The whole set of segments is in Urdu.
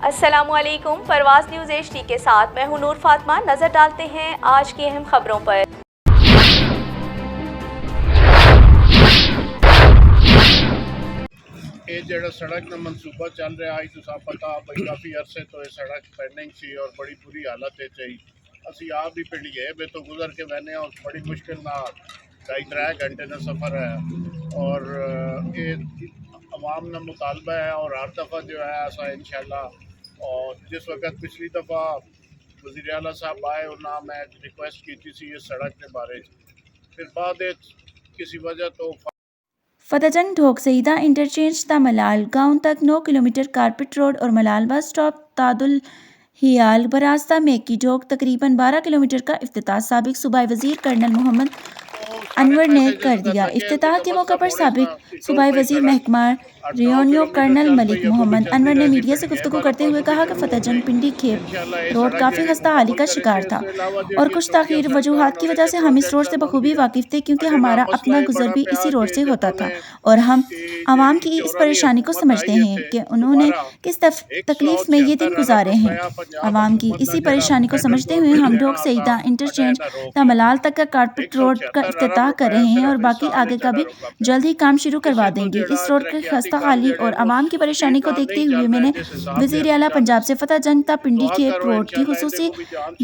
السلام علیکم، پرواز نیوز HD کے ساتھ میں ہوں نور فاطمہ۔ نظر ڈالتے ہیں آج کی اہم خبروں پر۔ یہ جڑا سڑک کا منصوبہ چل رہا ہے تو پتا بھائی کافی عرصے تو یہ سڑک پینڈنگ سی اور بڑی بری حالت چاہیے۔ اسی آپ بھی پنڈی گئے بے تو گزر کے میں نے اور بڑی مشکل نہ 2.5 گھنٹے کا سفر ہے، اور یہ عوام کا مطالبہ ہے اور ہر دفعہ جو ہے ایسا انشاءاللہ۔ اور جس وقت پچھلی دفعہ وزیر اعلیٰ صاحب آئے انہوں میں ریکویسٹ کی تھی اس سڑک کے بارے، پھر بعد کسی وجہ تو فتح جنگ ڈھوک سیدہ انٹرچینج تا ملال گاؤں تک 9 کلومیٹر کارپٹ روڈ اور ملال بس سٹاپ تادل ہیال براستہ میکی ڈھوک تقریباً 12 کلومیٹر کا افتتاح سابق صوبائی وزیر کرنل محمد انور نے کر دیا۔ افتتاح کے موقع پر سابق صوبائی وزیر محکمہ ریونیو کرنل ملک محمد انور نے میڈیا سے گفتگو کرتے ہوئے کہا کہ فتح جنگ پنڈی کھیپ روڈ کافی خستہ حالی کا شکار تھا اور کچھ تاخیر وجوہات کی وجہ سے ہم اس روڈ سے بخوبی واقف تھے، کیونکہ ہمارا اپنا گزر بھی اسی روڈ سے ہوتا تھا اور ہم عوام کی اس پریشانی کو سمجھتے ہیں کہ انہوں نے کس تکلیف میں یہ دن گزارے ہیں۔ عوام کی اسی پریشانی کو سمجھتے ہوئے ہم ڈھوک سیدہ انٹرچینج تا ملال تک کا کارپٹ روڈ کا افتتاح کر رہے ہیں اور باقی آگے کا بھی جلد ہی کام شروع کروا دیں گے۔ اس روڈ کی خستہ حالی اور عوام کی پریشانی کو دیکھتے ہوئے میں نے وزیر اعلیٰ پنجاب سے فتح جنگ تا پنڈی کھیپ روڈ کی خصوصی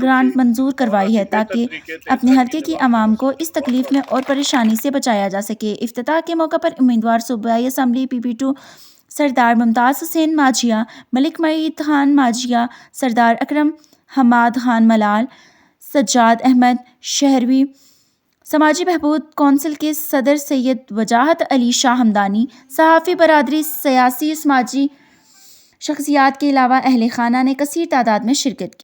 گرانٹ منظور کروائی ہے تاکہ اپنے حلقے کی عوام کو اس تکلیف میں اور پریشانی سے بچایا جا سکے۔ افتتاح کے موقع پر امیدوار صوبائی اسمبلی PP2 سردار ممتاز حسین ماجھیا، ملک معید خان ماجھیا، سردار اکرم حماد خان ملال، سجاد احمد شہروی، سماجی بہبود کونسل کے صدر سید وجاہت علی شاہ ہمدانی، صحافی برادری، سیاسی و سماجی شخصیات کے علاوہ اہل خانہ نے کثیر تعداد میں شرکت کی۔